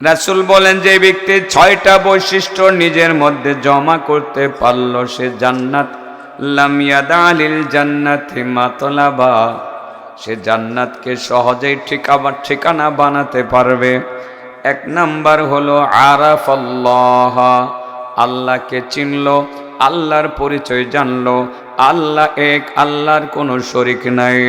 রাসূল বলেন, যে ব্যক্তি ৬টা বৈশিষ্ট্য নিজের মধ্যে জমা করতে পারল সে জান্নাত লাম ইয়াদালিল জান্নাতি মাতলাবা, সে জান্নাতকে সহজেই ঠিকানা বানাতে পারবে। ১ নাম্বার হলো আরাফাল্লাহ, আল্লাহকে চিনল, আল্লাহর পরিচয় জানলো। আল্লাহ এক, আল্লাহর কোনো শরীক নাই।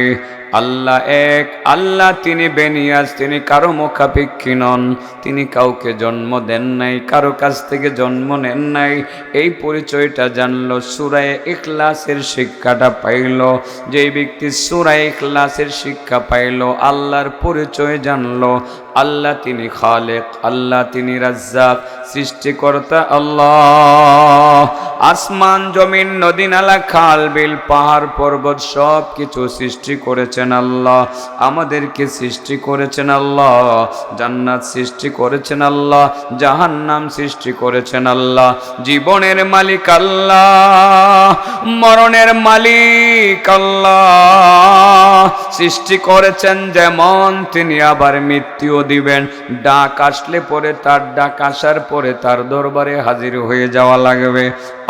আল্লাহ এক, আল্লাহ তিনি বেনিয়াজ, তিনি কারো মুখাপেক্ষী নন, তিনি কাউকে জন্ম দেন নাই, কারো কাছ থেকে জন্ম নেন নাই। এই পরিচয়টা জানলো, সূরা ইখলাসের শিক্ষাটা পাইল। যেই ব্যক্তি সূরা ইখলাসের শিক্ষা পাইল, আল্লাহর পরিচয় জানলো, আল্লাহ তিনি খালেক, আল্লাহ তিনি রাজ্জাক, সৃষ্টিকর্তা আল্লাহ। আসমান জমিন নদী নালা খাল বিল পাহাড় পর্বত সব কিছু সৃষ্টি করেছেন আল্লাহ। আমাদেরকে সৃষ্টি করেছেন আল্লাহ, জান্নাত সৃষ্টি করেছেন আল্লাহ, জাহান্নাম সৃষ্টি করেছেন আল্লাহ। জীবনের মালিক আল্লাহ, মরণের মালিক আল্লাহ। সৃষ্টি করেছেন যেমন, তিনি আবার মৃত্যুও দিবেন। ডাক আসলে পরে, তার ডাক আসার পরে তার দরবারে হাজির হয়ে যাওয়া লাগবে।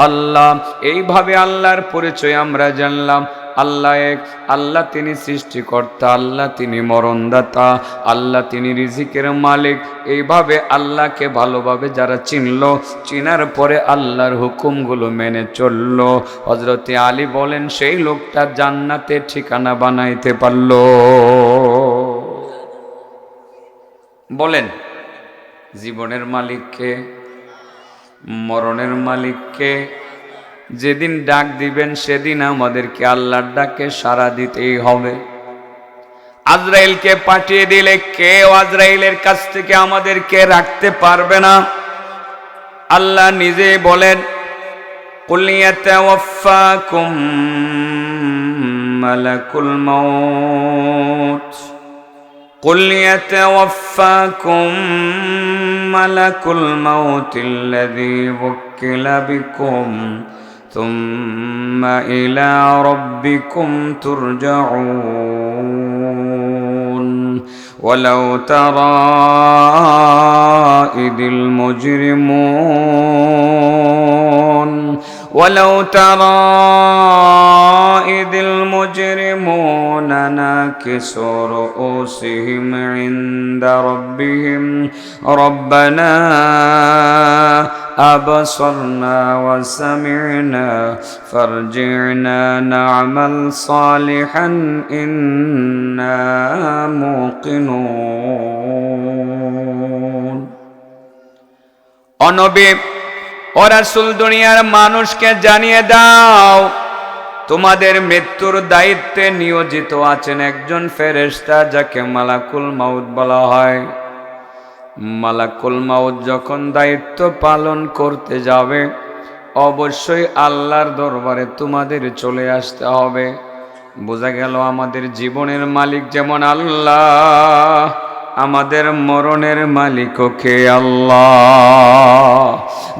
আল্লাহ, এইভাবে আল্লাহর পরিচয় আমরা জানলাম। আল্লাহ এক, আল্লাহ তিনি সৃষ্টিকর্তা, আল্লাহ তিনি মরণদাতা, আল্লাহ তিনি রিজিকের মালিক। এইভাবে আল্লাহকে ভালোভাবে যারা চিনল, চিনার পরে আল্লাহর হুকুমগুলো মেনে চলল, হযরতে আলী বলেন সেই লোকটা জান্নাতে ঠিকানা বানাইতে পারল। বলেন, জীবনের মালিককে, মরণের মালিককে। যেদিন ডাক দিবেন সেদিন আমাদেরকে আল্লাহর ডাকে সাড়া দিতেই হবে। আজরাইলকে পাঠিয়ে দিলে কেউ আজরাইলের কাছ থেকে আমাদেরকে রাখতে পারবে না। আল্লাহ নিজে বলেন, কুল ইয়াতাওয়াফাকুম মালাকুল মাউত, কুল ইয়াতাওয়াফাকুম মালাকুল মাউতিল্লাযী ওয়াক্কিলা বিকুম থুম্মা ইলা রাব্বিকুম তুরজাউন। ওয়ালাউ তারা ইদিল মুজরিমুন, ওয়ালাউ তারা ইদিল মুজরিমুনা নাকিসু রুউসিহিম ইনদা রাব্বিহিম রব্বানা আবসারনা ওয়া সামি'না ফারজি'না না'মাল সালিহান ইন্না মুকিনুন। ও নবী ও রাসূল, দুনিয়ার মানুষকে জানিয়ে দাও, তোমাদের মৃত্যুর দায়িত্বে নিয়োজিত আছেন একজন ফেরেশতা, যাকে মালাকুল মাউত বলা হয়। মালাকুল মাউত যখন দায়িত্ব পালন করতে যাবে, অবশ্যই আল্লাহর দরবারে তোমাদের চলে আসতে হবে। বোঝা গেল, আমাদের জীবনের মালিক যেমন আল্লাহ, আমাদের মরণের মালিকও কে? আল্লাহ।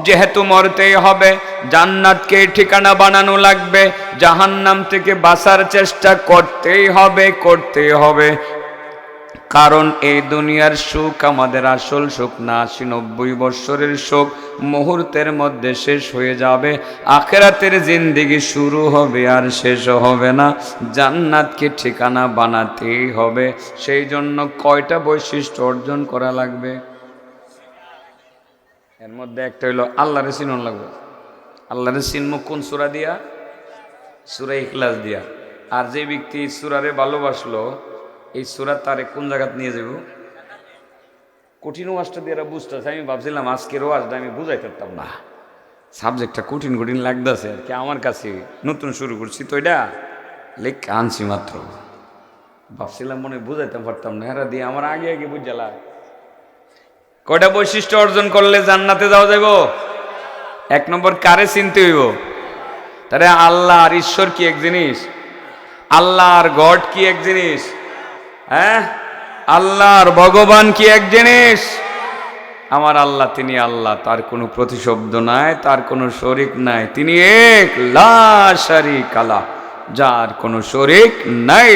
যেহেতু মরতেই হবে, জান্নাতকে ঠিকানা বানানো লাগবে, জাহান্নাম থেকে বাঁচার চেষ্টা করতেই হবে। কারণ এই দুনিয়ার সুখ আমাদের আসল সুখ না। ৮০-৯০ বৎসরের সুখ মুহূর্তের মধ্যে শেষ হয়ে যাবে। আখিরাতের জিন্দেগি শুরু হবে আর শেষ হবে না। জান্নাতকে ঠিকানা বানাতেই হবে। সেই জন্য কয়টা বৈশিষ্ট্য অর্জন করা লাগবে? এর মধ্যে একটা হইল আল্লাহরে চিনন লাগবে। আল্লাহরে চিনব কোন সূরা দিয়া? সূরা ইখলাস দিয়া। আর যে ব্যক্তি সূরারে ভালোবাসলো, এই সূরা তারে কোন জায়গায় নিয়ে যাব? কঠিন ওয়াজটা দিয়ে বুঝতেছে। আমি ভাবছিলাম আজকের ওয়াজটা আমি বুঝাই পারতাম না, সাবজেক্টটা কঠিন লাগতেছে আর কি আমার কাছে। নতুন শুরু করছি তো, এটা লেখা আনছি মাত্র। ভাবছিলাম মনে বুঝাইতে পারতাম না, এরা দিয়ে আমার আগে বুঝালাম। কয়টা বৈশিষ্ট্য অর্জন করলে জান্নাতে যাওয়া যাব? ১ নম্বর, কারে চিনতে হইব? তাহলে আল্লাহ আর ঈশ্বর কি এক জিনিস? আল্লাহ আর গড কি এক জিনিস? হ্যাঁ, আল্লাহ আর ভগবান কি এক জিনিস? আমার আল্লাহ তিনি আল্লাহ, তার কোনো প্রতিশব্দ নাই, তার কোনো শরীক নাই। তিনি এক, লা শারীকা লাহ, যার কোনো শরীক নাই।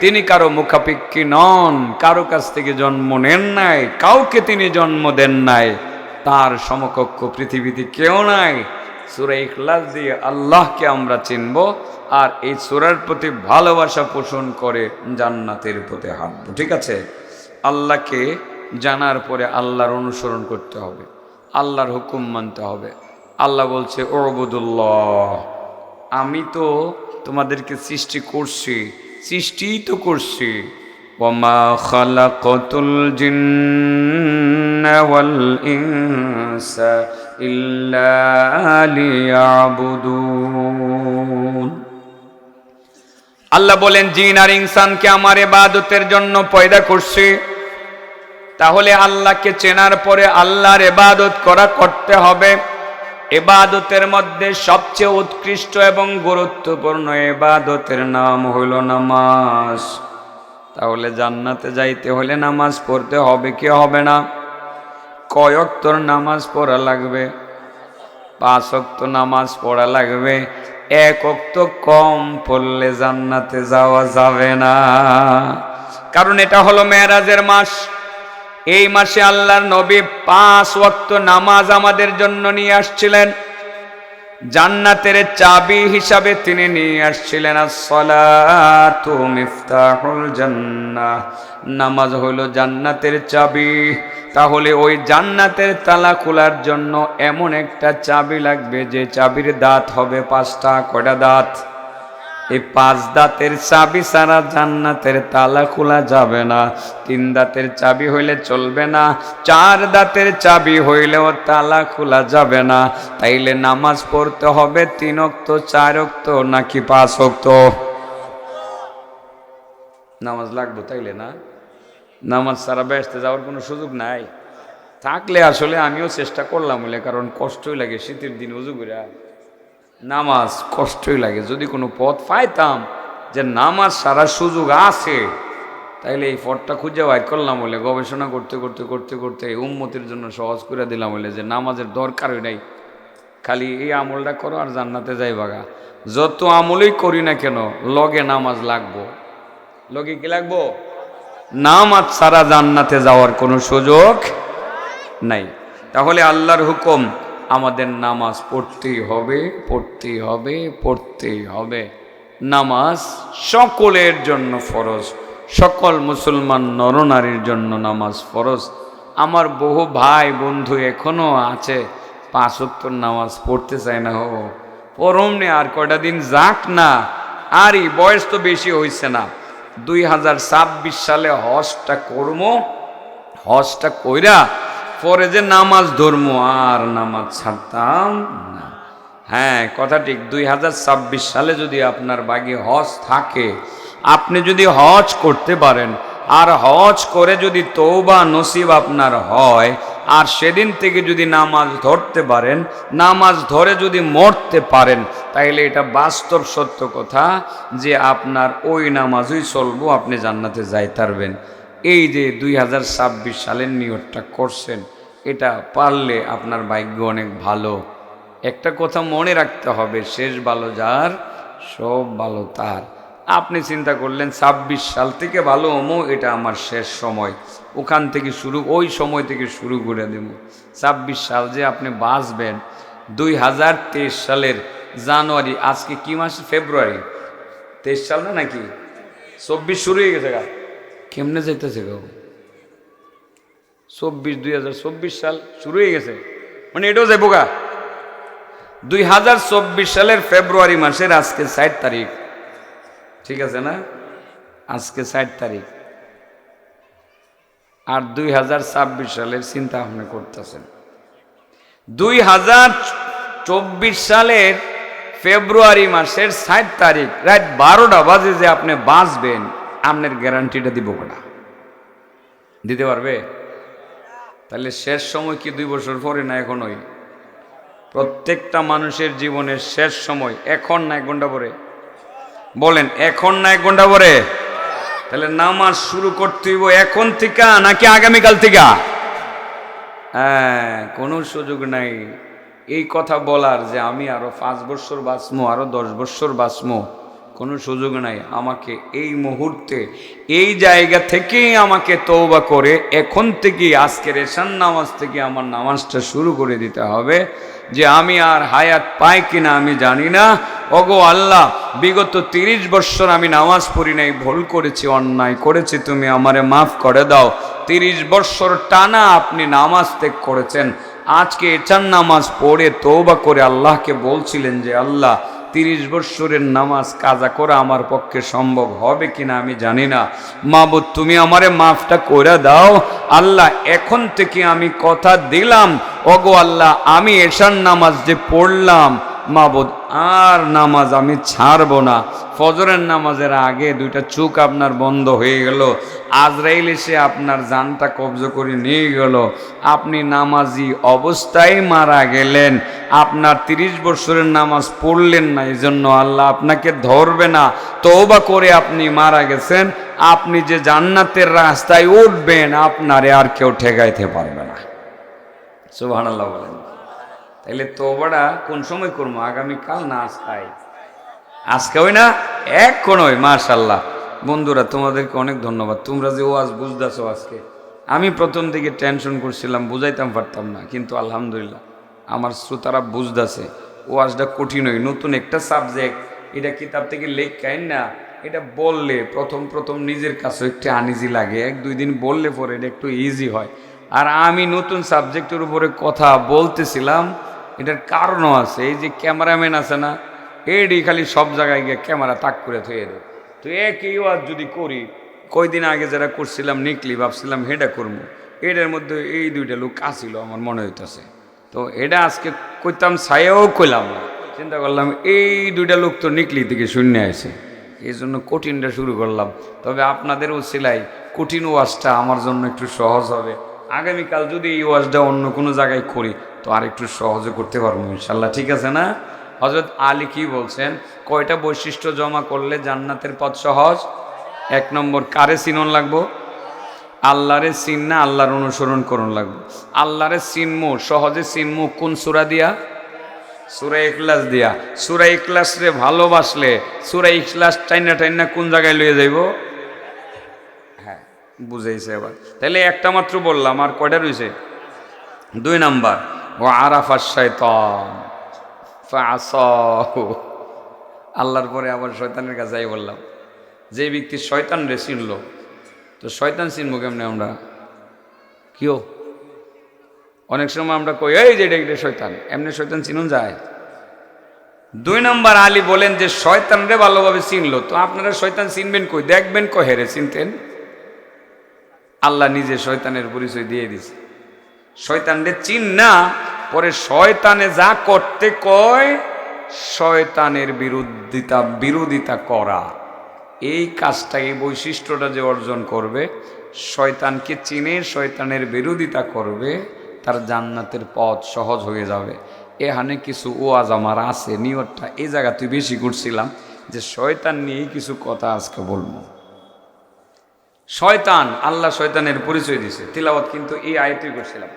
তিনি কারো মুখাপেক্ষী নন, কারো কাছ থেকে জন্ম নেন নাই, কাউকে তিনি জন্ম দেন নাই, তার সমকক্ষ পৃথিবীতে কেউ নাই। সূরা ইখলাস দিয়ে আল্লাহকে আমরা চিনব, আর এই সূরার প্রতি ভালোবাসা পোষণ করে জান্নাতের পথে হাঁটব। ঠিক আছে? আল্লাহকে জানার পরে আল্লাহর অনুসরণ করতে হবে, আল্লাহর হুকুম মানতে হবে। আল্লাহ বলছে উবুদুল্লাহ, আমি তো তোমাদেরকে সৃষ্টি করছি, সৃষ্টিই তো করছি। ওয়ামা খালাকাতুল জিন্না ওয়াল ইনসা ইল্লা লিয়াবুদুন। আল্লাহ বলেন জিন আর ইনসানকে আমার ইবাদতের জন্য পয়দা করছি। তাহলে আল্লাহকে চেনার পরে আল্লাহর ইবাদত করতে হবে। ইবাদতের মধ্যে সবচেয়ে উৎকৃষ্ট এবং গুরুত্বপূর্ণ ইবাদতের নাম হইল নামাজ। তাহলে জান্নাতে যাইতে হলে নামাজ পড়তে হবে কি হবে না? কয় ওয়াক্ত নামাজ পড়া লাগবে? 5 ওয়াক্ত নামাজ পড়া লাগবে। 1 ওয়াক্ত কম পড়লে জান্নাতে যাওয়া যাবে না। কারণ এটা হলো মেরাজের মাস। এই মাসে আল্লাহর নবী 5 ওয়াক্ত নামাজ আমাদের জন্য নিয়ে আসছিলেন। জান্নাতের চাবি হিসাবে তিনি নিয়ে আসছিলেন as-সালাতু মিফতাহুল জান্নাহ, নামাজ হলো জান্নাতের চাবি। তাহলে ওই জান্নাতের তালা খোলার জন্য এমন একটা চাবি লাগবে যে চাবির দাঁত হবে 5টা। কয়টা দাঁত? এই 5 দাঁতের চাবি ছাড়া জান্নাতের তালা খোলা যাবে না। 3 দাঁতের চাবি হইলে চলবে না, 4 দাঁতের চাবি হইলেও তালা খোলা যাবে না। তাইলে নামাজ পড়তে হবে 3 ওয়াক্ত, 4 ওয়াক্ত নাকি 5 ওয়াক্ত? নামাজ লাগবে তাইলে না? নামাজ ছাড়া বেহেশতে যাওয়ার কোনো সুযোগ নাই। থাকলে আসলে আমিও চেষ্টা করলাম বলে, কারণ কষ্টই লাগে শীতের দিন উজু করে নামাজ, কষ্টই লাগে। যদি কোনো পথ পাইতাম যে নামাজ সারার সুযোগ আছে, তাইলে এই পথটা খুঁজে বাইর করলাম বলে, গবেষণা করতে করতে করতে করতে উম্মতের জন্য সহজ করে দিলাম বলে যে নামাজের দরকারই নাই, খালি এই আমলটা করো আর জান্নাতে যাই বাগা। যত আমলই করি না কেন লগে নামাজ লাগবো। লগে কি লাগবো? নামাজ ছাড়া জান্নাতে যাওয়ার কোনো সুযোগ নাই। তাহলে আল্লাহর হুকুম, আমাদের নামাজ পড়তেই হবে, পড়তেই হবে, পড়তেই হবে। নামাজ সকলের জন্য ফরজ, সকল মুসলমান নরনারীর জন্য নামাজ ফরজ। আমার বহু ভাই বন্ধু এখনো আছে 5 ওয়াক্ত নামাজ পড়তে চায় না। পরমনে আর কয়টা দিন যাক না, আরই বয়স তো বেশি হয়েছে না। 2026 সালে হজটা করবো, হজটা কইরা পরে যে নামাজ ধর্ম আর নামাজ ছাড়তাম না। হ্যাঁ, কথা ঠিক। 2026 সালে যদি আপনার ভাগ্যে হজ থাকে, আপনি যদি হজ করতে পারেন, আর হজ করে যদি তওবা নসিব আপনার হয়, আর সেদিন থেকে যদি নামাজ ধরতে পারেন, নামাজ ধরে যদি মরতে পারেন, তাহলে এটা বাস্তব সত্য কথা যে আপনার ওই নামাজই চলবো, আপনি জান্নাতে যাইতে পারবেন। এই যে 2026 সালের নিয়তটা করছেন, এটা পারলে আপনার ভাগ্য অনেক ভালো। একটা কথা মনে রাখতে হবে, শেষ ভালো যার সব ভালো তার। আপনি চিন্তা করলেন 26 সাল থেকে ভালো হমো, এটা আমার শেষ সময়, ওখান থেকে শুরু, ওই সময় থেকে শুরু করে দেব। 26 সাল যে আপনি বাঁচবেন 2023 সালের জানুয়ারি, আজকে কি মাস? ফেব্রুয়ারি। 23 সাল না নাকি? 24 শুরু হয়ে গেছে গা। কেমনে যাইতেছে গো? 2024 সাল শুরু হয়ে গেছে, মানে এটাও যাইব গা। 2024 সালের ফেব্রুয়ারি মাসের আজকে 60 তারিখ, ঠিক আছে না? আজকে 60 তারিখ, আর 2026 সালের চিন্তা ভাবনা করতেছেন। 2024 সালের ফেব্রুয়ারি মাসের 60 তারিখ রাত 12টা বাজে যে আপনি বাঁচবেন, আপনার গ্যারান্টিটা দিব না? দিতে পারবে? তাহলে শেষ সময় কি 2 বছর পরে না এখনই? প্রত্যেকটা মানুষের জীবনের শেষ সময় এখন না 1 ঘন্টা পরে? বলেন, এখন না 1 ঘন্টা পরে? তাহলে নামাজ শুরু করতে হইব এখন থেকে নাকি আগামীকাল থেকে? হ্যাঁ, কোনো সুযোগ নাই এই কথা বলার যে আমি আরো 5 বছর বাঁচবো, আরো 10 বছর বাঁচবো। কোনো সুযোগ নাই। আমাকে এই মুহূর্তে এই জায়গা থেকেই আমাকে তওবা করে এখন থেকেই আজকের এশার নামাজ থেকে আমার নামাজটা শুরু করে দিতে হবে। যে আমি আর হায়াত পাই কিনা আমি জানি না। ওগো আল্লাহ, বিগত 30 বছর আমি নামাজ পড়ি নাই, ভুল করেছি, অন্যায় করেছি, তুমি আমারে মাফ করে দাও। 30 বছর টানা আপনি নামাজ ত্যাগ করেছেন, আজকে এশার নামাজ পড়ে তওবা করে আল্লাহকে বলছিলেন যে আল্লাহ 30 বছরের নামাজ কাজা করা আমার পক্ষে সম্ভব হবে কিনা আমি জানি না। মাবুদ, তুমি আমারে মাফটা করে দাও। আল্লাহ, এখন থেকে আমি কথা দিলাম, ওগো আল্লাহ, আমি এশার নামাজ যে পড়লাম মাবুদ, আর নামাজ আমি ছাড়ব না। ফজরের নামাজের আগে 2টা চোখ আপনার বন্ধ হয়ে গেল, আজরাইল এসে আপনার জানটা কবজা করে নিয়ে গেল, আপনি নামাজি অবস্থায় মারা গেলেন। আপনার 30 বছরের নামাজ পড়লেন না, এই জন্য আল্লাহ আপনাকে ধরবে না। তওবা করে আপনি মারা গেছেন, আপনি যে জান্নাতের রাস্তায় উঠবেন আপনারে আর কেউ ঠেকাইতে পারবে না। সুবহানাল্লাহ বলেন। তাইলে তওবাটা কোন সময় করবো? আগামীকাল না আজকে? আজকে ওই না, এখন ওই। মাশাআল্লাহ বন্ধুরা, তোমাদেরকে অনেক ধন্যবাদ। তোমরা যে ওয়াজ বুঝতেছো আজকে, আমি প্রথম থেকে টেনশন করছিলাম, বুঝাইতাম পারতাম না, কিন্তু আলহামদুলিল্লাহ আমার শ্রোতারা বুঝতেছে। ওয়াজটা কঠিন হয়, নতুন একটা সাবজেক্ট, এটা কিতাব থেকে লেখাই না, এটা বললে প্রথম নিজের কাছে একটু আনইজি লাগে, 1-2 দিন বললে পরে এটা একটু ইজি হয়। আর আমি নতুন সাবজেক্টের উপরে কথা বলতেছিলাম, এটার কারণও আছে। এই যে ক্যামেরাম্যান আছে না, এডি খালি সব জায়গায় গিয়ে ক্যামেরা তাক করে থয়ে দেয়। তো একই ওয়াজ যদি করি, কয়দিন আগে যারা করছিলাম নিকলি, ভাবছিলাম হেডা করবো, এটার মধ্যে এই 2টা লোক আসিল আমার মনে হইতেছে। তো এটা আজকে কইতাম ছায়াও কইলাম না, চিন্তা করলাম এই 2টা লোক তো নিকলি থেকে শূন্য আছে, এই জন্য কঠিনটা শুরু করলাম। তবে আপনাদের উছিলাই কঠিন ওয়াজটা আমার জন্য একটু সহজ হবে। আগামীকাল যদি এই ওয়াজটা অন্য কোনো জায়গায় করি তো আর একটু সহজে করতে পারবো ইনশাল্লাহ, ঠিক আছে না? হযরত আলী কি বলছেন? কয়টা বৈশিষ্ট্য জমা করলে জান্নাতের পথ সহজ? 1 নম্বর, কারে চিনন লাগবো? আল্লাহরে চিন না, আল্লাহর অনুসরণ করুন লাগবো। আল্লাহরে চিনমু, সহজে চিনমু কোন সূরা দিয়া? সূরা ইখলাস দিয়া। সূরা ইখলাস রে ভালোবাসলে সূরা ইখলাস টাইনা কোন জায়গায় লইয়ে যাইব? হ্যাঁ, বুঝাইছে এবার। তাহলে একটা মাত্র বললাম, আর কয়টা রয়েছে? 2 নাম্বার, ওয়া আরাফা শাইতান ফাআসাহু। আল্লাহর পরে আবার শয়তানের কাছে যাই বললাম। যে ব্যক্তি শয়তান রে চিনল, তো শয়তান চিনবো কেমনে আমরা? কিও অনেক সময় আমরা কই এই যে এটা শয়তান, এমনি শয়তান চিনুন যায়? 2 নাম্বার আলী বলেন যে শয়তান রে ভালোভাবে চিনলো। তো আপনারা শয়তান চিনবেন কই, দেখবেন কই? হেরে চিনতেন? আল্লাহ নিজে শয়তানের পরিচয় দিয়ে দিছে। শয়তান রে চিন না, পরে শয়তানে যা করতে কয় শয়তানের বিরোধিতা করা, এই কাজটা, এই বৈশিষ্ট্যটা যে অর্জন করবে, শয়তানকে চিনে শয়তানের বিরোধিতা করবে, তার জান্নাতের পথ সহজ হয়ে যাবে। এখানে কিছু ওয়াজ আমার আছে, নিয়তটা এই জায়গাতে বেশি করছিলাম যে শয়তান নিয়েই কিছু কথা আজকে বলবো। শয়তান, আল্লাহ শয়তানের পরিচয় দিছে, তিলাওয়াত কিন্তু এই আয়াতই করছিলাম।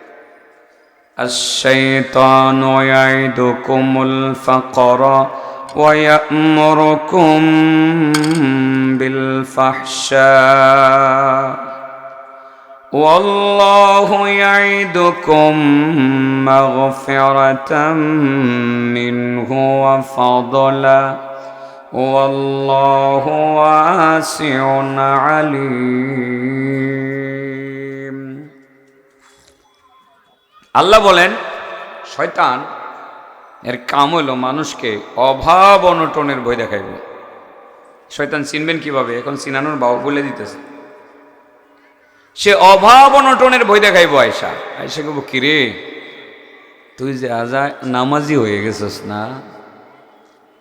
আশ-শাইতানু ইয়াইদুকুমুল ফাকরা ওয়া ইয়া'মুরুকুম বিল ফাহশা ওয়াল্লাহু ইয়াইদুকুম মাগফিরাতাম মিনহু ওয়া ফাদলা ওয়াল্লাহু ওয়াসিউন আলীম। আল্লাহ বলেন শয়তান এর কাম হইল মানুষকে অভাব অনটনের ভয় দেখাইব। শয়তান চিনবেন কিভাবে? এখন চিনানোর বাবু বলে দিতেছে। সে অভাব অনটনের ভয় দেখাইব। আয়সা কব, কিরে তুই যে আজা নামাজি হয়ে গেছিস না,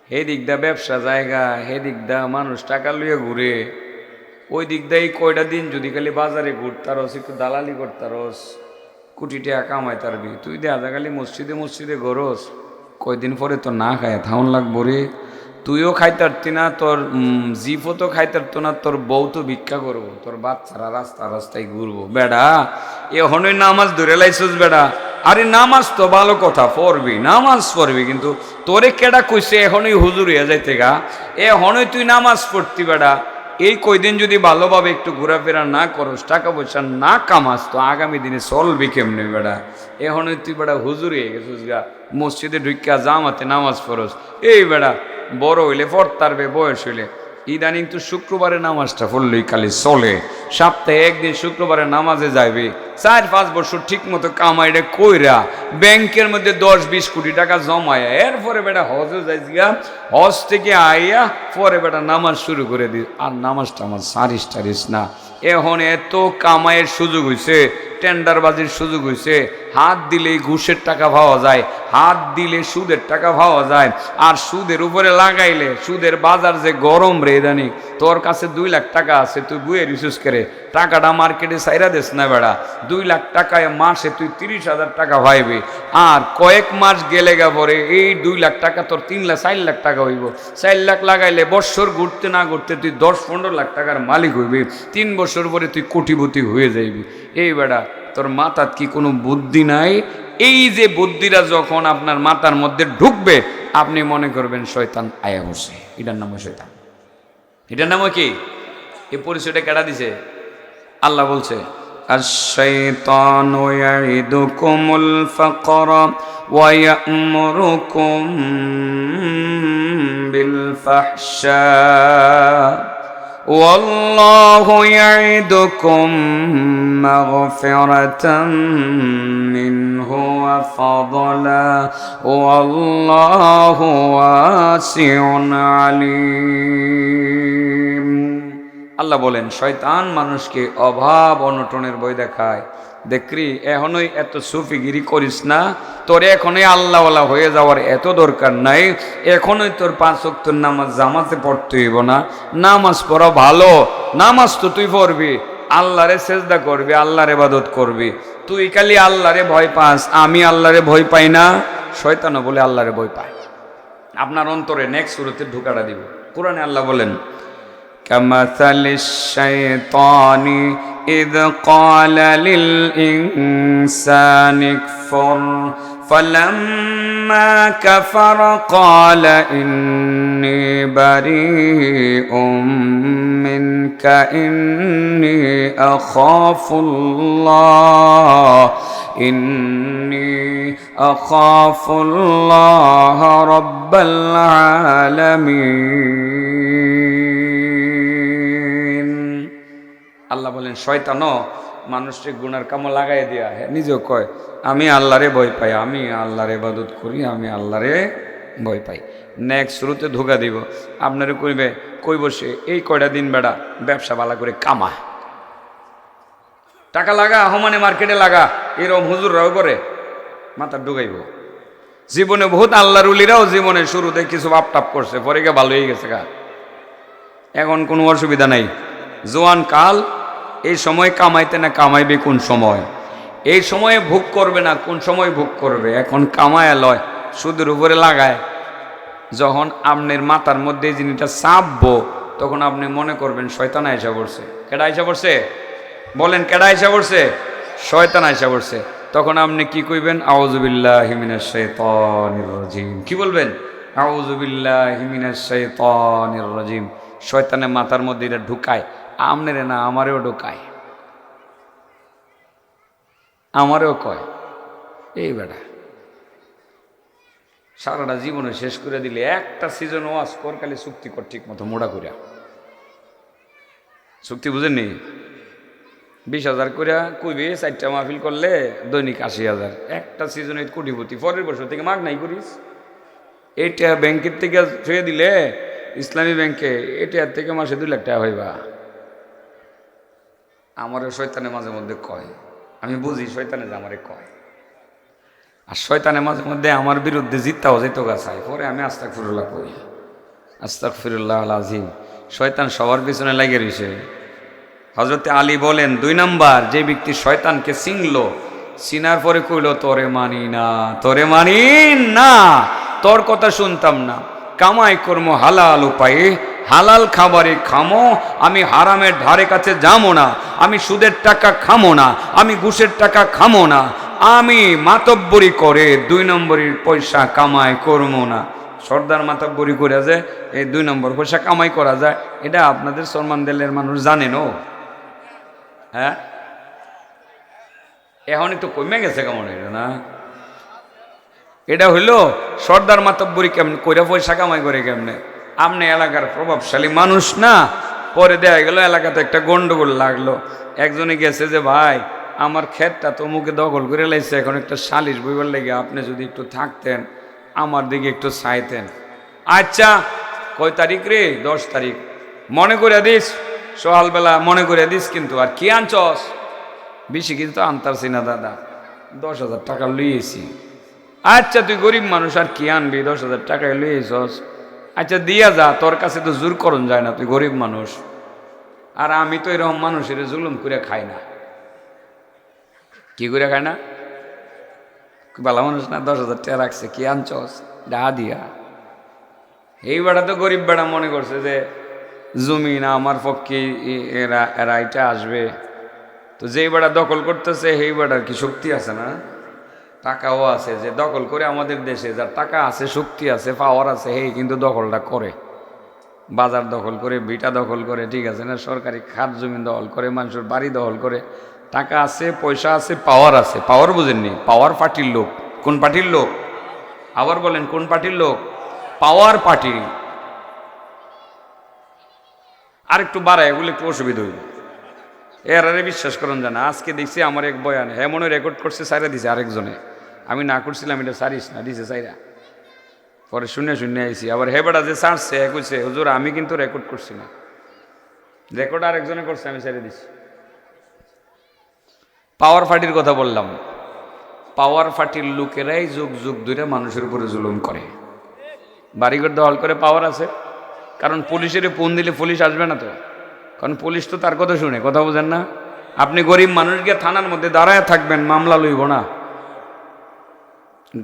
হে দিক দা ব্যবসা জায়গা, হে দিক দা মানুষ টাকা লইয়া ঘুরে, ওই দিক দা এই কয়টা দিন যদি খালি বাজারে ঘুরতারস, একটু দালালি করতারস, কোটি টাকা কামাই তারবি, তুই দে আজা খালি মসজিদে গরস, কয়দিন পরে তো না খায় থাউন লাগবো রে। তুইও খাইতারতি না, তোর জিফও তো খাইতারতো না, তোর বউ তো ভিক্ষা করবো, তোর বাচ্চারা রাস্তায় ঘুরবো। বেড়া এখনই নামাজ ধরে লাইছস বেড়া, আরে নামাজ তো ভালো কথা, পড়বি, নামাজ পড়বি, কিন্তু তোরে কেডা কইছে এখনই হুজুর হইয়া যাইতে গা? এখনই তুই নামাজ পড়তি বেড়া। এই কয়দিন যদি ভালোভাবে একটু ঘোরাফেরা না করস, টাকা পয়সা না কামাস, তো আগামী দিনে চলবি কেমনি বেড়া? এখনই তুই বেড়া হুজুর হয়ে গেছিস গা, মসজিদে ঢুকিয়া জামাতে নামাজ পড়স। এই বেড়া বড় হইলে পড়তারবে, বয়স হইলে ইদানিং তো শুক্রবারে নামাজটা পড়লেই খালি চলে, সপ্তাহে একদিন শুক্রবারে নামাজে যাইবে। 4-5 বছর ঠিক মতো কামাইরে কইরা ব্যাংকের মধ্যে 10-20 কোটি টাকা জমায়, এরপরে বেটা হজে যাইছিগা, হজ থেকে আইয়া পরে বেটা নামাজ শুরু করে দি। আর নামাজটা আমার সারিস টারিস না। এখন এত কামাইয়ের সুযোগ হইছে, টেন্ডারবাজির সুযোগ হইছে, হাত দিলেই ঘুষের টাকা পাওয়া যায়, হাত দিলে সুদের টাকা পাওয়া যায়। আর সুদের উপরে লাগাইলে সুদের বাজার যে গরম রে ইদানি, তোর কাছে 2 লাখ টাকা আছে, তুই বুয়ে রিসুস করে টাকাটা মার্কেটে সাইরা দেস না বেড়া। 2 লাখ টাকায় মাসে তুই 30,000 টাকা পাইবি। আর কয়েক মাস গেলে গা পরে এই 2 লাখ টাকা তোর 4 লাখ টাকা হইব। 4 লাখ লাগাইলে বৎসর ঘুরতে না ঘুরতে তুই 10-15 লাখ টাকার মালিক হইবি। 3 বছর পরে তুই কোটিপতি হয়ে যাইবি। এই বেড়া তোর মাথার কি কোনো বুদ্ধি নাই? এই যে বুদ্ধিটা যখন আপনার মাথার মধ্যে ঢুকবে, আপনি মনে করবেন শয়তান আয়া বসে। এটার নাম শয়তান। এটার নাম কি? এই পরিচয়টা কেডা দিছে? আল্লাহ বলছে, আশ-শাইতানু ইয়াইদুকুমুল ফাকরা ওয়া ইয়া'মুরুকুম বিল ফাহশা ওয়াল্লাহু ইয়াইদুকুম মাগফিরাতাম মিনহু ওয়া ফাদলা ওয়াল্লাহু ওয়াসিউন আলীম। আল্লাহ বলেন, শয়তান মানুষকে অভাব অনটনের ভয় দেখায়। দেখরি এখনই এত সুফিগিরি করিস না, তোর এখনই আল্লাহওয়ালা হয়ে যাওয়ার এত দরকার নাই। এখনই তোর 5 ওয়াক্ত নামাজ জামাতে পড়তে হইব না। নামাজ পড়া ভালো, নামাজ তো তুই পড়বি, আল্লাহরে সেজদা করবি, আল্লাহর ইবাদত করবি। তুই খালি আল্লাহরে ভয় পাস, আমি আল্লাহরে ভয় পাই না। শয়তানও বলে আল্লাহরে ভয় পায়। আপনার অন্তরে নেক্সট সূরাতে ঢুকাটা দিব। কোরআনে আল্লাহ বলেন, কামাসালিশ শাইতানি إذ قال للإنسان اكفر فلما كفر قال إني بريء منك إني أخاف الله رب العالمين। আল্লাহ বলেন, শয়তানও মানুষকে গুনার কামে লাগাই দিয়া নিজেও কয় আমি আল্লাহরে ভয় পাই, আমি আল্লাহরে ইবাদত করি, আমি আল্লাহরে ভয় পাই। নেক্সট শুরুতে ধোকা দিব। আপনারে কইবে, কই বসে এই কয়টা দিন বেড়া ব্যবসা ভালো করে কামা, টাকা লাগা, হমানে মার্কেটে লাগা, এরকম হুজুররাও করে মাথা ঢুকাইব। জীবনে বহুত আল্লাহর উলিরাও জীবনে শুরুতে কিছু আপটাপ করছে, পরে গিয়ে ভালো হয়ে গেছে গা, এখন কোনো অসুবিধা নাই। জোয়ান কাল, এই সময় কামাইতে না কামাইবে কোন সময়, এই সময়ে ভোগ করবে না কোন সময় ভোগ করবে, এখন কামায় লয় সুদের উপরে লাগায়। যখন আপনার মাথার মধ্যে এই জিনিসটা চাপবো, তখন আপনি মনে করবেন শয়তান আইসা পড়ছে। কেডা আইসা পড়ছে? বলেন, কেডা আইসা পড়ছে? শয়তান আইসা পড়ছে। তখন আপনি কি কইবেন? আউযুবিল্লাহি মিনাশ শাইতানির রাজিম। কি বলবেন? আউযুবিল্লাহি মিনাশ শাইতানির রাজিম। শয়তানের মাথার মধ্যে এটা ঢুকায়, আমনেরে না আমারেও ঢুকায়, আমারেও কয় এই বেটা সারাটা জীবনে শেষ করে দিলে একটা সিজন ওয়াজ কর, খালি চুক্তি কর ঠিক মতো মোড়া করিয়া। চুক্তি বুঝেননি? 20,000 করিয়া কইবে, 4টা মাহফিল করলে দৈনিক 80,000, একটা সিজনে কোটিপতি। পরের বছর থেকে মাগ নাই করিস। এইটা ব্যাংকের থেকে ছুঁয়ে দিলে ইসলামী ব্যাংকে, এটার থেকে মাসে 2 লাখ টাকা হইবা। আমারও শয়তানে মাঝে মধ্যে কয়, আমি বুঝি শয়তানে যে আমারে কয়, আর শয়তানে মাঝে মধ্যে আমার বিরুদ্ধে জিততাও যেত গাছায়। পরে আমি আস্তাগফিরুল্লাহ কই, আস্তাগফিরুল্লাহ আল আযীম। শয়তান সবার পিছনে লাগে রইছে। হযরতে আলী বলেন, 2 নাম্বার, যে ব্যক্তি শয়তানকে চিনলো, চিনার পরে কইল তোরে মানি না, তোরে মানি না, তোর কথা শুনতাম না, কামাই কর্ম হালাল উপায়ে, হালাল খাবারে খামো, আমি হারামের ধারে কাছে যাবো না, আমি সুদের টাকা খামো না, আমি ঘুষের টাকা খামো না, আমি মাতব্বরি করে 2 নম্বরের পয়সা কামাই করবো না। সর্দার মাতব্বরি করে যে এই 2 নম্বর পয়সা কামাই করা যায়, এটা আপনাদের সরমানদেলের মানুষ জানেন। ও হ্যাঁ, এখন একটু কমে গেছে কেমন এটা না? এটা হইল সর্দার মাতব্বরি কেমন কইরা পয়সা কামাই করে কেমনে? আপনি এলাকার প্রভাবশালী মানুষ না, পরে দেয়া গেল এলাকাতে একটা গন্ডগোল লাগলো। একজনে গেছে যে ভাই আমার ক্ষেতটা তো মুখে দখল করে লাইছে, এখন একটা সালিশ বইবার লেগে আপনি যদি একটু থাকতেন, আমার দিকে একটু চাইতেন। আচ্ছা কয় তারিখ রে? 10 তারিখ। মনে করে দিস, সকালবেলা মনে করে দিস। কিন্তু আর কি আনছস? বেশি কিন্তু আনতারছি না দাদা, 10,000 টাকা লইয়েছি। আচ্ছা তুই গরিব মানুষ, আর কি আনবি? 10,000 টাকায় লইয়েছস, আচ্ছা দিয়া যা, তোর কাছে তো জোর করন যায় না, তুই গরিব মানুষ। আর আমি তো এরকম মানুষের জুলুম করে খাই না। কি করে খাই না? ভালো মানুষ না, 10,000 টাকা রাখছে, কি আনছস? ডাহা দিয়া। এই বেড়া তো গরিব বেড়া মনে করছে যে জমি না আমার পক্ষে এরা এটা আসবে। তো যেই বেড়া দখল করতেছে সেই বেড়ার কি শক্তি আছে না? টাকাও আছে, যে দখল করে আমাদের দেশে যার টাকা আছে, শক্তি আছে, পাওয়ার আছে, সেই কিন্তু দখলটা করে। বাজার দখল করে, ভিটা দখল করে, ঠিক আছে না? সরকারি খাত জমি দখল করে, মানুষের বাড়ি দখল করে। টাকা আছে, পয়সা আছে, পাওয়ার আছে। পাওয়ার বুঝেননি? পাওয়ার পার্টির লোক। কোন পার্টির লোক? আবার বলেন, কোন পার্টির লোক? পাওয়ার পার্টি। আর একটু বাড়ায় এগুলো একটু অসুবিধা হইল। এরারে বিশ্বাস করেন জানা। আজকে দেখছি আমার এক বয়ানে হ্যাঁ মনে রেকর্ড করছে, সাইরা দিছে আরেকজনে। আমি না করছিলাম, এটা সারিস না, দিছে সাইরা। পরে শুনে আইছি। আবার হেবেটা যে ছাড়ছে কইছে হুজুর আমি কিন্তু রেকর্ড করছি না, রেকর্ড আরেকজনে করছে, আমি ছেড়ে দিছি। পাওয়ার পার্টির কথা বললাম। পাওয়ার পার্টির লোকেরাই যুগ যুগ ধরে মানুষের উপরে জুলুম করে, বাড়িঘর দখল করে। পাওয়ার আছে, কারণ পুলিশের ফোন দিলে পুলিশ আসবে না তো, কারণ পুলিশ তো তার কথা শুনে। কথা বুঝেন না? আপনি গরিব মানুষ গিয়ে থানার মধ্যে দাঁড়ায় থাকবেন, মামলা লইব না।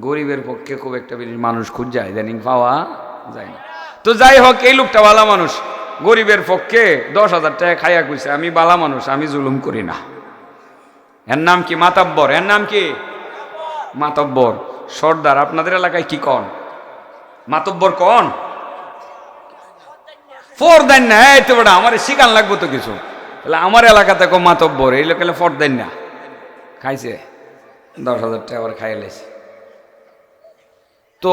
গরিবের পক্ষে খুব একটা বেশি মানুষ খুঁজ যায়, ইদানিং পাওয়া যায় না। তো যাই হোক, এই লোকটা বালা মানুষ, গরিবের পক্ষে 10,000 টাকা খাইয়া কইছে আমি বালা মানুষ, আমি জুলুম করি না। এর নাম কি? মাতাব্বর। এর নাম কি? মাতব্বর। সর্দার আপনাদের এলাকায় কি কন? মাতব্বর কন? ফরদান না। এই তো বেটা আমার শিকান লাগবো তো কিছু, তাহলে আমার এলাকাতে কো মাতব্বর, এই লোক ফরদান না। খাইছে 10,000 টাকা আবার খাইয়ে লেছে। তো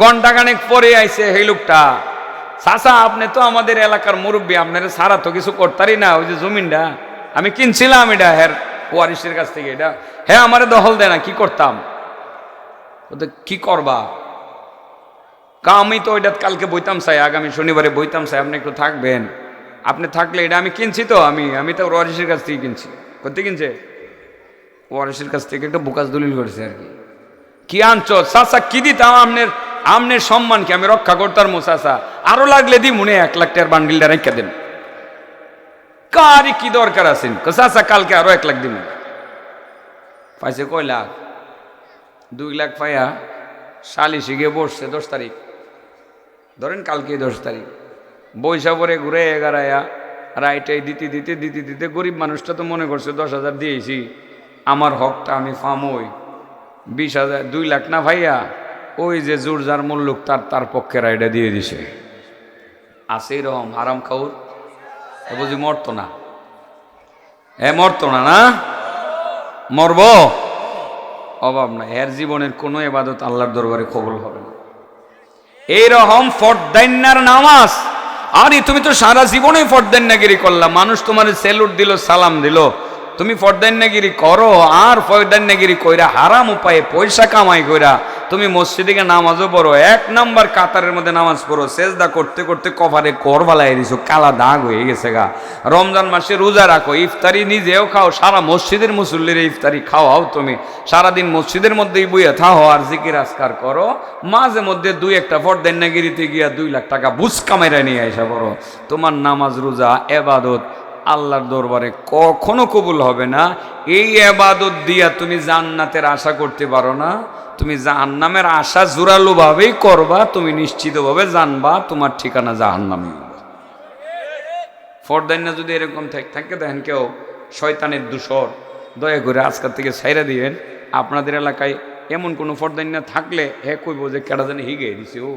ঘন্টাখানেক পরে আইছে এই লোকটা, চাচা আপনি তো আমাদের এলাকার মুরব্বী, আপনার সারা তো কিছু করতারই না, ওই যে জমিনটা আমি কিনছিলাম এটা হ্যাঁ ওয়ারিসের কাছ থেকে, এটা হ্যাঁ আমারে দখল দেয় না, কি করতাম? কি করবা? আমি তো ওইটা কালকে বইতাম চাই, আগামী শনিবারে বইতাম চাই, আপনি একটু থাকবেন। আপনি থাকলে এটা আমি কিনছি তো, আমি তো ওয়ারিসের কাছ থেকে কিনছি। করতে কিনছে ওয়ারিসের কাছ থেকে, একটা বুকাস দলিল করেছে আর কি। কি আনছো চাচা? কি দিতাম আপনার? আমনের সম্মানকে আমি রক্ষা করতাম মো চাচা, আরো লাগলে দি মনে 1 লাখ টাকার বান্ডিলটা রেখে দেন। কারি কি দরকার আছেন? চাচা কালকে আরো 1 লাখ দিন। পাইছে কয় লাখ? 2 লাখ পাইয়া সালিশে গিয়ে বসছে 10 তারিখ, ধরেন কালকে 10 তারিখ। বৈশা পরে ঘুরে 11 রাইটাই দিতে দিতে দিতে দিতে গরিব মানুষটা তো মনে করছে 10,000 দিয়েছি, আমার হকটা আমি ফামই। 20,000 2 লাখ না ভাইয়া, ওই যে জোর যার মূল্য তার পক্ষে রায়টা দিয়ে দিছে। আছে এরকম হারাম খাউর? বুঝি মরতো না? মরতো না? না মরব? অভাব নাই, এর জীবনের কোনো ইবাদত আল্লাহর দরবারে কবুল হবে না। এইরকম ফরদাইন্নার নামাজ। আরে তুমি তো সারা জীবনে ফরদাইন্নাগিরি করলা, মানুষ তোমার স্যালুট দিল, সালাম দিল, তুমি ফরদাইন্নাগিরি করো। আর ফরদাইন্নাগিরি কইরা হারাম উপায়ে পয়সা কামাই কইরা তুমি মসজিদে গিয়ে নামাজও পড়ো, 1 নাম্বার কাতারের মধ্যে নামাজ পড়ো, সেজদা করতে করতে কপালে কর বালাই দিছো, কালা দাগ হয়ে গেছে গা। রমজান মাসে রোজা রাখো, ইফতারি নিজেও খাও, সারা মসজিদের মুসল্লির ইফতারি খাওয়াও, তুমি সারাদিন মসজিদের মধ্যেই বইয়া থাও আর জিকির আজকার করো। মাঝে মধ্যে 2-1টা ফরদাইন্নাগিরিতে গিয়া 2 লাখ টাকা বুঝ কামাইরা নিয়ে আইসা পড়ো। তোমার নামাজ রোজা এবাদত আল্লাহর দরবারে কখনো কবুল হবে না। এই ইবাদত দিয়া তুমি জান্নাতের আশা করতে পারো না। তুমি জাহান্নামের আশা জোরালো ভাবেই করবা, তুমি নিশ্চিতভাবে জানবা তোমার ঠিকানা জাহান্নামে। ফরদাইন্না যদি এরকম থাকে, দেখেন কেউ শয়তানের দূষর, দয়া করে আজকের থেকে ছাইরা দিয়েন। আপনাদের এলাকায় এমন কোনো ফর্দাইন না থাকলে হে কইব যে কেডা জানি হিগে দিছে, ও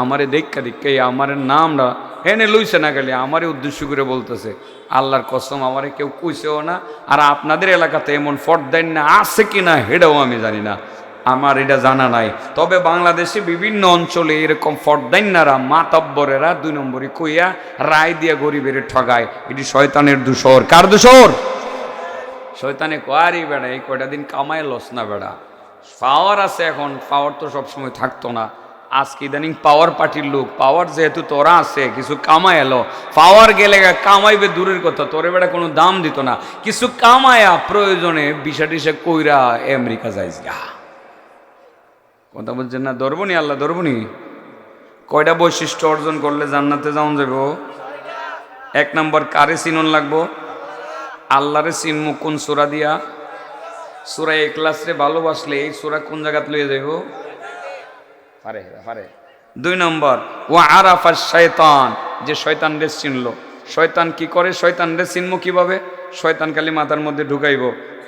আমারে দেখা আমার নামটা হেনে লইছে না, গেলে আমারে উদ্দেশ্য করে বলতেছে। আল্লাহর কসম আমারে কেউ কইছেও না। আর আপনাদের এলাকাতে এমন ফর্দাইন না আছে কিনা হেটাও আমি জানি না, আমার এটা জানা নাই। তবে বাংলাদেশে বিভিন্ন অঞ্চলে এরকম ফর্দাইনারা মাতাব্বরেরা 2 নম্বরই কইয়া রায় দিয়া গরিবের ঠগায়। এটি শয়তানের দূষর। কার দূষর? শয়তানে কয়ারি বেড়া এই কয়টা দিন কামায় লস না বেড়া। পাওয়ার আছে এখন, পাওয়ার তো সবসময় থাকতো না। আজকে ইদানিং পাওয়ার পার্টির লোক, পাওয়ার যেহেতু তোরা আছে কিছু কামায় এলো, পাওয়ার গেলে কামাইবে দূরের কথা, তোরে বেড়া কোনো দাম দিত না। কিছু কামায়া প্রয়োজনে বিষা টিসা কইরা আমেরিকা যাইস গা। কথা বলছেন না? ধরবনি আল্লাহ ধরবনি। কয়টা বৈশিষ্ট্য অর্জন করলে জান্নাতে যাওয়া যাবো? 1 নম্বর কারে চিনন লাগবো? আল্লাহরে চিনমু কোন সূরা দিয়া? সূরা ইখলাস রে ভালোবাসলে এই সূরা কোন জায়গাত লইয়া যাইব? পারে পারে। 2 নম্বর ওয়া আরাফাশ শায়তান, যে শয়তান রে চিনলো। শয়তান কি করে? শয়তান রে চিনমু কিভাবে? শয়তান খালি মাথার মধ্যে ঢুকাইব,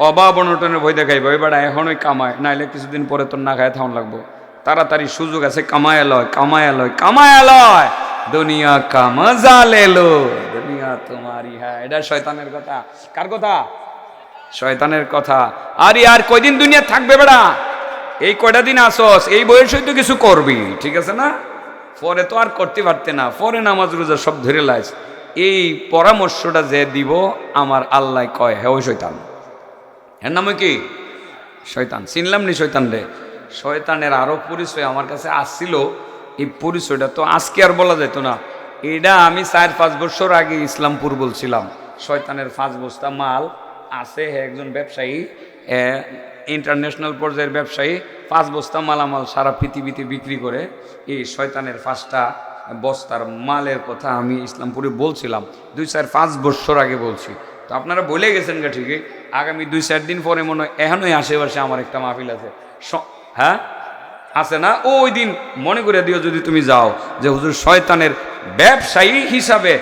অভাব অনটনের ভয় দেখাইব, এবার এখনই কামায়, নাইলে কিছুদিন পরে তোর না খায় থাউন লাগবো। তাড়াতাড়ি সুযোগ আছে, কামায় লয় কামায় লয় কামায় লয়, দুনিয়া কা মজা লে লো, দুনিয়া তোমারি হ্যাঁ। এটা শয়তানের কথা। কার কথা? শয়তানের কথা। আরে আর কয়দিন দুনিয়া থাকবে বেড়া? এই কয়টা দিন আসস, এই বয়সে তো কিছু করবি, ঠিক আছে না? পরে তো আর করতে পারতে না, পরে নামাজ রোজা সব ধরে লাইস। এই পরামর্শটা যে দিব আমার আল্লাহ কয় হে ওই শয়তান। এর নামে কি? শয়তান। চিনলাম নি শয়তান রে? শয়তানের আরো পরিচয় আমার কাছে আসছিল, এই পরিচয়টা তো আজকে আর বলা যেত না। এটা আমি 4-5 বছর আগে ইসলামপুর বলছিলাম। শয়তানের 5 বস্তা মাল আছে, হে একজন ব্যবসায়ী, ইন্টারন্যাশনাল পর্যায়ের ব্যবসায়ী, 5 বস্তা মালামাল সারা পৃথিবীতে বিক্রি করে। এই শয়তানের 5টা বস্তার মালের কথা আমি ইসলামপুরে বলছিলাম 2-4-5 বছর আগে বলছি। তো আপনারা বলে গেছেন গা ঠিকই। আগামী 2-4 দিন পরে মনে হয় এখনই আশেপাশে আমার একটা মাহফিল আছে। হ্যাঁ আছে না? ওই দিন মনে করে দিও যদি তুমি যাও, যে হুজুর শয়তানের ব্যবসায়ী হিসাবে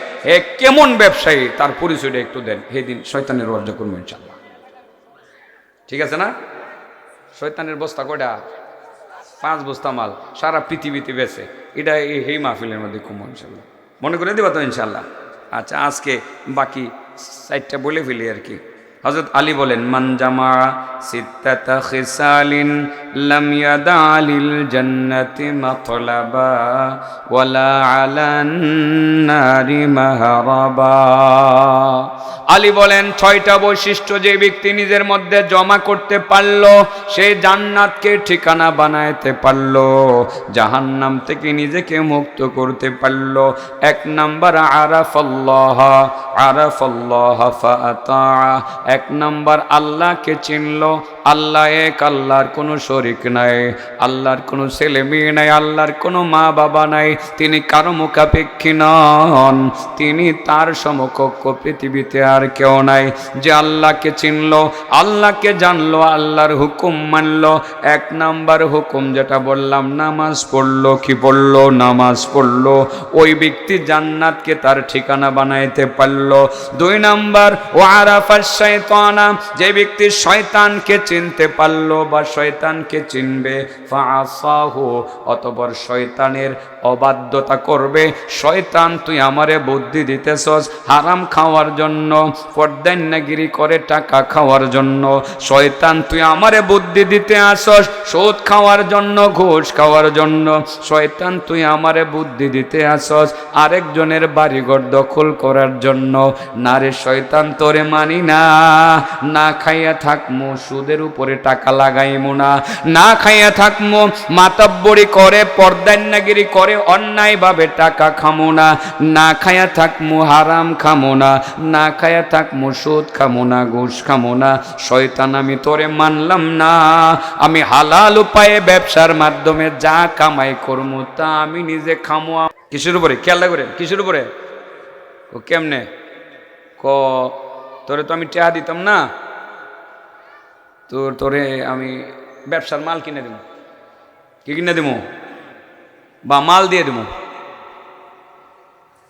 কেমন ব্যবসায়ী তার পরিচয়টা একটু দেন। সেই দিন শয়তানের ওয়াজ করবেন ইনশাআল্লাহ, ঠিক আছে না? শয়তানের বস্তা কয়টা? 5 বস্তা মাল সারা পৃথিবীতে বেছে। এটা এই মাহফিলের মধ্যে কম ইনশাল্লাহ, মনে করে দেবা তো ইনশাল্লাহ। আচ্ছা আজকে বাকি 4টা বলে ফেলি আর কি। হযরত আলী বলেন মান জামা সিত্তাতা খিসালিন লাম ইয়াদালিল জান্নাতি মাতলাবা ওয়ালা আলান নারি মাহরাবা। আলী বলেন 6টা বৈশিষ্ট্য যে ব্যক্তি নিজের মধ্যে জমা করতে পারলো, সে জান্নাতকে ঠিকানা বানাইতে পারলো, জাহান্নাম থেকে নিজেকে মুক্ত করতে পারলো। 1 নাম্বার আরাফাল্লাহ, আরাফাল্লাহ ফাআতা। 1 নাম্বার আল্লাহকে চিনলো। আল্লাহ এক, আল্লাহর কোনো শরীক নাই, আল্লাহর কোনো ছেলে মেয়ে নাই, আল্লাহর কোনো মা বাবা নাই, তিনি কারো মুখাপেক্ষী নন, তিনি তার সমকক্ষ পৃথিবীতে আর কেউ নাই। যে আল্লাহকে চিনলো, আল্লাহকে জানলো, আল্লাহর হুকুম মানলো। 1 নাম্বার হুকুম যেটা বললাম, নামাজ পড়লো। কি পড়লো? নামাজ পড়লো। ওই ব্যক্তি জান্নাতকে তার ঠিকানা বানাইতে পারলো। 2 নাম্বার ও আরাফাশ শায়তানা, যে ব্যক্তি শয়তানকে চিনতে পারলো বা শয়তানকে চিনবে, ফাআসাহু, অতঃপর শয়তানের অবাধ্যতা করবে। শয়তান তুই আমারে বুদ্ধি দিতেছস হারাম খাওয়ার জন্য, পর্দান্যাগিরি করে টাকা খাওয়ার জন্য। শয়তান তুই আমারে বুদ্ধি দিতে আসস সুদ খাওয়ার জন্য, ঘুষ খাওয়ার জন্য। শয়তান তুই আমারে বুদ্ধি দিতে আসস আরেকজনের বাড়িঘর দখল করার জন্য। না রে শয়তান, তোরে মানি না। না খাইয়া থাকমু, সুদের উপরে টাকা লাগাইমু না। না খাইয়া থাকমু, মাতাব্বরি করে পর্দান্যাগিরি করে অন্যায়ভাবে টাকা খামু না। না খাইয়া থাকমু, হারাম খামু না। না খাইয়া থাকমু, সুদ খামু না, ঘুষ খামু না। শয়তান আমি তোরে মানলাম না। আমি হালাল উপায়ে ব্যবসার মাধ্যমে যা কামাই করমু তা আমি নিজে খামু। কিসের উপরে? খেয়াল করে কিসের উপরে? ও কেমনে তোরে তো আমি টাকা দিতাম না, তোরে আমি ব্যবসার মাল কিনে দেবো। কি কিনে দেবো? বা মাল দিয়ে দেবো।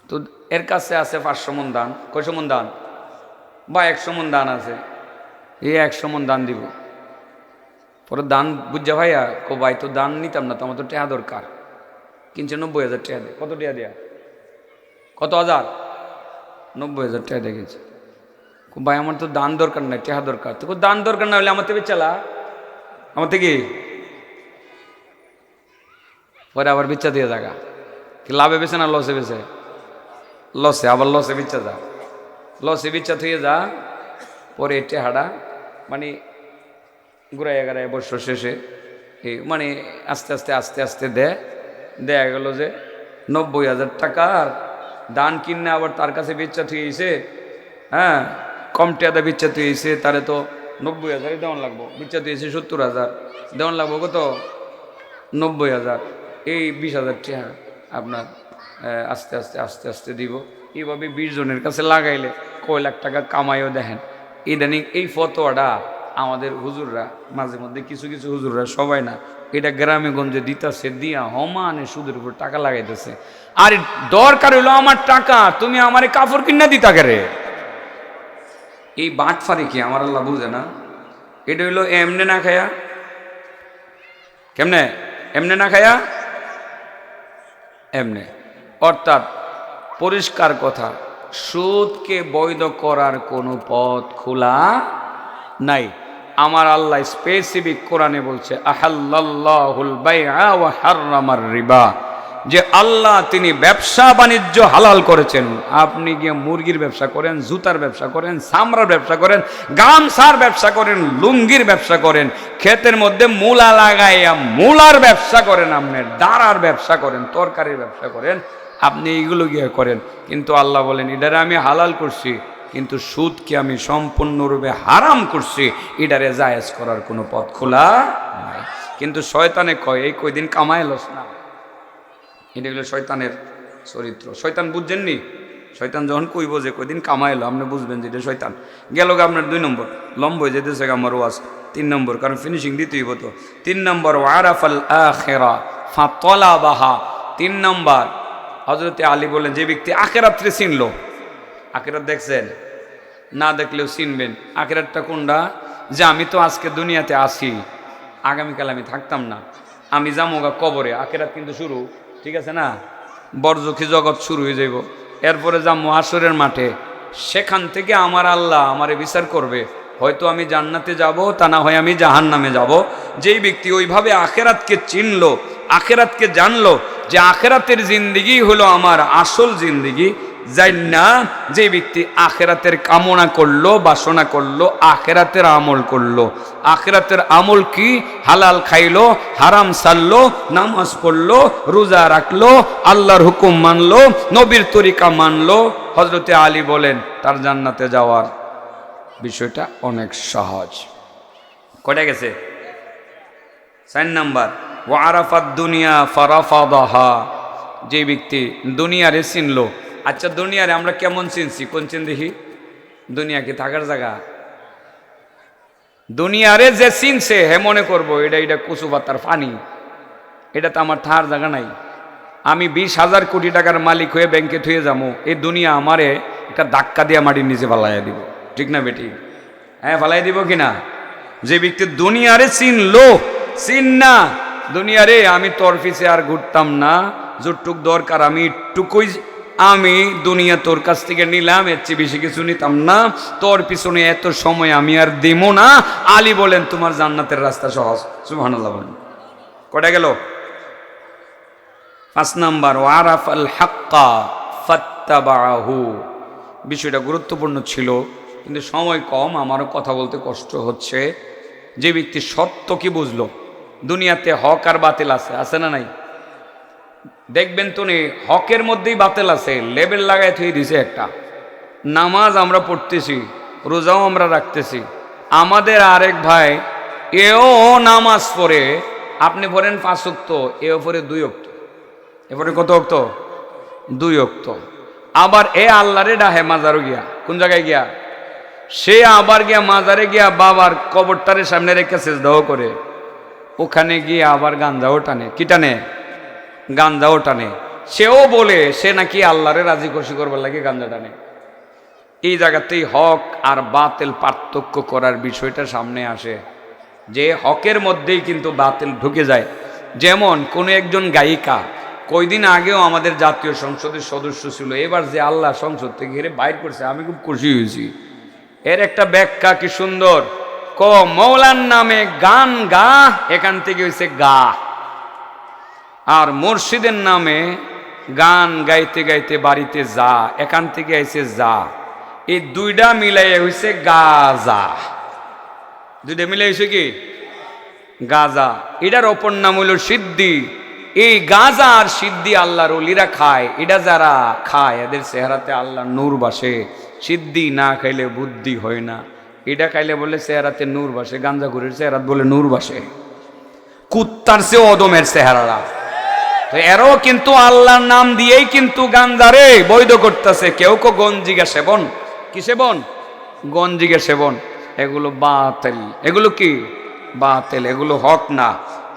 তো এর কাছে আছে 500 মণ ধান। কয়শো মণ ধান? বা 100 মণ দান আছে, এই 100 মণ দান দিব। পরে দান বুঝা ভাইয়া কো ভাই তো দান নিতাম না, তো আমার তো টেহা দরকার। কিনছে 90,000 টাকা দিয়ে। কত টাকা দেয়া? কত হাজার? 90,000 টাকা দিয়ে গেছে। ভাই আমার তো দান দরকার নাই, টেহা দরকার। তো দান দরকার না হলে আমার থেকে চালা, আমার থেকে। পরে আবার বিচ্ছা দিয়ে জায়গা কি লাভে বেছে না লসে বেছে? লসে, আবার লসে বিচ্ছা যা, লসে বিচ্ছা থুয়ে যা। পরে টেহাটা মানে ঘুরাইয়া গাড়াইয়া বছর শেষে এই মানে আস্তে আস্তে আস্তে আস্তে দেয়া গেল যে 90,000 টাকার দান কিনে আবার তার কাছে বিচ্ছা থুয়েছে। হ্যাঁ, কম টেয়াদা বিচ্ছা থুয়েছে, তারে তো 90,000 দেওয়ান লাগবো। বিচ্ছা থুয়েছে 70,000, দেওয়ান লাগবো কত? 90,000। এই 20,000 টাকা আপনার আস্তে আস্তে আস্তে আস্তে দিব। এইভাবে 20 জনের কাছে লাগাইলে কয় লাখ টাকা কামাইও দেখেন। ইদানিং এই ফতোয়াটা আমাদের হুজুররা মাঝে মধ্যে কিছু কিছু হুজুররা, সবাই না, এটা গ্রামে গঞ্জে দিতেছে, দিয়া হমানে সুদের উপর টাকা লাগাইতেছে। আর দরকার হইলো আমার টাকা, তুমি আমারে কাপড় কিনা দিতা কেরে? এই বাটফারি কি আমার আল্লাহ বুঝে না? এটা হইলো এমনে না খায়া, কেমনে এমনে না খায়া এমনে। অর্থাৎ পরিষ্কার কথা, সুদকে বৈধ করার কোনো পথ খোলা নাই। আমার আল্লাহ স্পেসিফিক কোরআনে বলছে আহাল্লাল্লাহুল বাইআ ওয়া হাররামার রিবা, যে আল্লাহ তিনি ব্যবসা বাণিজ্য হালাল করেছেন। আপনি গিয়ে মুরগির ব্যবসা করেন, জুতার ব্যবসা করেন, চামড়ার ব্যবসা করেন, গামছার ব্যবসা করেন, লুঙ্গির ব্যবসা করেন, ক্ষেতের মধ্যে মূলা লাগাইয়া মূলার ব্যবসা করেন, আপনি দাঁড়ার ব্যবসা করেন, তরকারির ব্যবসা করেন, আপনি এইগুলো গিয়ে করেন। কিন্তু আল্লাহ বলেন এটারে আমি হালাল করছি, কিন্তু সুদকে আমি সম্পূর্ণরূপে হারাম করছি। এটারে জায়েজ করার কোনো পথ খোলা নাই। কিন্তু শয়তানে কয় এই কয়দিন কামাইলস না। এটা হলো শয়তানের চরিত্র। শয়তান বুঝছেননি? শয়তান যখন কইব যে কয়দিন কামাইলো, আপনি বুঝবেন যে এটা শয়তান। গেল আপনার 2 নম্বর, লম্ব হয়ে যেতেছে আমার ওয়াজ। 3 নম্বর, কারণ ফিনিশিং দিতেই হতো। 3 নম্বর ওয়ারাফাল আখিরা ফাতালাবাহা। 3 নম্বর হযরতে আলী বলেন যে ব্যক্তি আখিরাতকে চিনলো, আখিরাত দেখছেন না দেখলেও চিনবেন। আখিরাতটা কোনটা? যে আমি তো আজকে দুনিয়াতে আসি, আগামীকাল আমি থাকতাম না, আমি যামোগা কবরে। আখিরাত কিন্তু শুরু, ঠিক আছে না? বরজখী জগৎ শুরু হয়ে যাইব, এরপরে যাবো হাসরের মাঠে। সেখান থেকে আমার আল্লাহ আমারে বিচার করবে, হয়তো আমি জান্নাতে যাব, তা না হয় আমি জাহান্নামে যাব। যেই ব্যক্তি ওইভাবে আখিরাতকে চিনলো, আখিরাতকে জানলো যে আখিরাতের জিন্দেগি হলো আমার আসল জিন্দেগি, যাই না যে ব্যক্তি আখিরাতের কামনা করলো, বাসনা করলো, আখিরাতের আমল করলো। আখিরাতের আমল কি? হালাল খাইলো, হারাম ছাড়লো, নামাজ পড়লো, রোজা রাখলো, আল্লাহর হুকুম মানলো, নবীর তরিকা মানলো। হযরতে আলী বলেন তার জান্নাতে যাওয়ার বিষয়টা অনেক সহজ। কয়টা গেছে? 4 নাম্বার ওয়ারাফাত দুনিয়া ফারাফাদাহা। যে ব্যক্তি দুনিয়ারে চিনলো। আচ্ছা, দুনিয়ারে আমরা কেমন চিনছি? কোন চিন দেখি? দুনিয়া কি থাকার জায়গা? দুনিয়ারে যে চিনছে হে মনে করবো এটা কচু পাতার পানি, এটা তো আমার থাকার জায়গা নাই। আমি 20,000 কোটি টাকার মালিক হয়ে ব্যাংকে থুয়ে যাবো, এই দুনিয়া আমারে একটা ধাক্কা দিয়ে মাটির নিচে ফালাইয়া দিব, ঠিক না বেটি? হ্যাঁ, ফালাই দিব কিনা? যে ব্যক্তি দুনিয়ারে চিনলো, চিন না দুনিয়ারে আমি তোর পিছে আর ঘুরতাম না, যতটুক দরকার আমি টুকুই, আমি দুনিয়া তোর কাছ থেকে নিলাম, এর চেয়ে বেশি কিছু নিতাম না, তোর পিছনে এত সময় আমি আর দেব না। আলী বলেন তোমার জান্নাতের রাস্তা সহজ। সুবহানাল্লাহ বলেন। কটা গেল? 5 নাম্বার ওয়ারাফাল হাক্কা ফাত্তাবাহু। বিষয়টা গুরুত্বপূর্ণ ছিল, কিন্তু সময় কম, আমারও কথা বলতে কষ্ট হচ্ছে। যে ব্যক্তি সত্য কি বুঝলো, দুনিয়াতে হক আর বাতিল আছে, আছে না নাই? দেখবেন তো নেই, হকের মধ্যেই বাতিল আছে, লেবেল লাগাই থুই দিছে একটা। নামাজ আমরা পড়তেছি, রোজাও আমরা রাখতেছি। আমাদের আরেক ভাই এও নামাজ পড়ে, আপনি পড়েন 5 ওয়াক্ত, এও পড়ে 2 ওয়াক্ত। এরপরে কত ওয়াক্ত? 2 ওয়াক্ত। আবার এ আল্লাহরে ডাহে মাজারও গিয়া, কোন জায়গায় গিয়া? সে আবার গিয়া মাজারে গিয়া বাবার কবরটারের সামনে রেখে সেজদাও করে, ওখানে গিয়ে আবার গাঞ্জাও টানে। কি টানে? গাঞ্জাও টানে। সেও বলে সে নাকি আল্লাহরে রাজি খুশি করবার লাগে গাঞ্জা টানে। এই জায়গাতেই হক আর বাতিল পার্থক্য করার বিষয়টা সামনে আসে, যে হকের মধ্যেই কিন্তু বাতিল ঢুকে যায়। যেমন কোনো একজন গায়িকা কয়দিন আগেও আমাদের জাতীয় সংসদের সদস্য ছিল, এবার যে আল্লাহ সংসদ থেকে ঘিরে বাইর করছে, আমি খুব খুশি হয়েছি। এর একটা ব্যাখ্যা কি সুন্দর, মৌলার নামে গান গা, এখান থেকে হয়েছে গা, আর মুর্শিদের নামে গান গাইতে গাইতে বাড়িতে যা, এখান থেকে আইছে যা। এই দুইটা মিলাই হয়েছে গাজা, দুইটা মিলাই হয়েছে কি গাজা। এটার অপর নাম হইল সিদ্ধি। এই গাজা আর সিদ্ধি আল্লাহর ওলিরা খায়, এটা যারা খায় এদের চেহারাতে আল্লাহর নূর বাসে। সিদ্ধি না খাইলে বুদ্ধি হয় না, এটা খাইলে বলে চেহারাতে নূর বাসে, গাঞ্জাখুরের চেহারাত বলে নূর বাসে। কুত্তার চেয়ে অদমের চেহারারা, তো এরও কিন্তু আল্লাহর নাম দিয়েই কিন্তু গাঞ্জারে বৈধ করতেছে। কেউ কেউ গঞ্জিগা সেবন, কি সেবন? গঞ্জিগা সেবন। এগুলো বাতিল, এগুলো কি বাতিল, এগুলো হক না।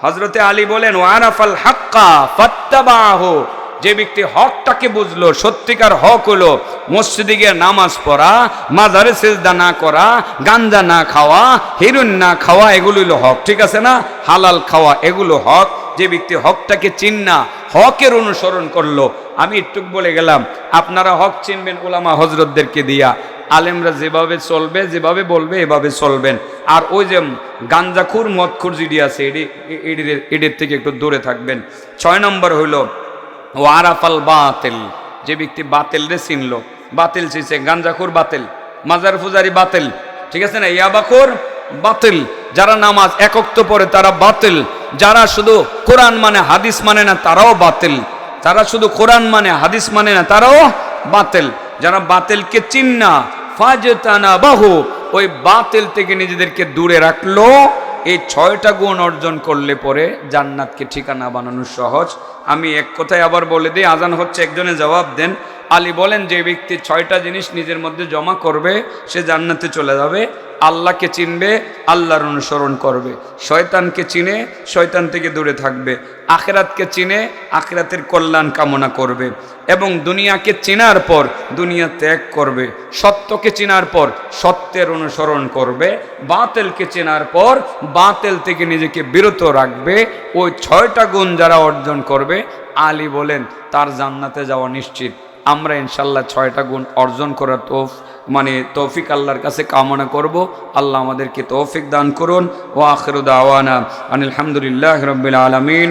হযরতে আলী বলেন ওয়ারাফাল হাক্কা ফাত্তাবাহু, যে ব্যক্তি হকটাকে বুঝলো, সত্যিকার হক হলো মসজিদে গিয়ে নামাজ পড়া, মাজারে সিজদা না করা, গাঞ্জা না খাওয়া, হেরোইন না খাওয়া, এগুলো হলো হক, ঠিক আছে না? হালাল খাওয়া, এগুলো হক। যে ব্যক্তি হকটাকে চিন্না, হকের অনুসরণ করলো। আমি একটু বলে গেলাম, আপনারা হক চিনবেন ওলামা হজরতদেরকে দিয়া, আলেমরা যেভাবে চলবে, যেভাবে বলবে এভাবে চলবেন। আর ওই যে গাঞ্জাখুর মদখুর যেটি আছে এদের থেকে একটু দূরে থাকবেন। 6 নম্বর হইল ওয়ারাফাল বাতিল, যে ব্যক্তি বাতিল রে চিনলো, বাতিল চিনছে, গাঞ্জাখুর বাতিল, মাজার ফুজারি বাতিল, ঠিক আছে না? ইয়াবাখুর বাতিল, যারা নামাজ একক্ত পড়ে তারা বাতিল, যারা শুধু কোরআন মানে হাদিস মানে না তারাও বাতিল, যারা শুধু কোরআন মানে হাদিস মানে না তারাও বাতিল। যারা বাতিলকে চিন্না ফাজতানা বাহু, ওই বাতিল থেকে নিজেদেরকে দূরে রাখলো, এই 6টা গুণ অর্জন করলে পরে জান্নাতকে ঠিকানা বানানো সহজ। আমি এক কথায় আবার বলে দিই, আজান হচ্ছে, একজনে জবাব দেন। আলী বলেন যে ব্যক্তি 6টা জিনিস নিজের মধ্যে জমা করবে সে জান্নাতে চলে যাবে। আল্লাহকে চিনবে, আল্লাহর অনুসরণ করবে, শয়তানকে চিনে শয়তান থেকে দূরে থাকবে, আখিরাতকে চিনে আখিরাতের কল্যাণ কামনা করবে, এবং দুনিয়াকে চেনার পর দুনিয়া ত্যাগ করবে, সত্যকে চেনার পর সত্যের অনুসরণ করবে, বাতিলকে চেনার পর বাতিল থেকে নিজেকে বিরত রাখবে। ওই 6টা গুণ যারা অর্জন করবে, আলী বলেন তার জান্নাতে যাওয়া নিশ্চিত। আমরা ইনশাল্লাহ 6টা গুণ অর্জন করার তৌফিক আল্লাহর কাছে কামনা করব। আল্লাহ আমাদেরকে তৌফিক দান করুন। ওয়া আখিরু দাওয়ানা আনিল হামদুলিল্লাহি রাব্বিল আলামিন।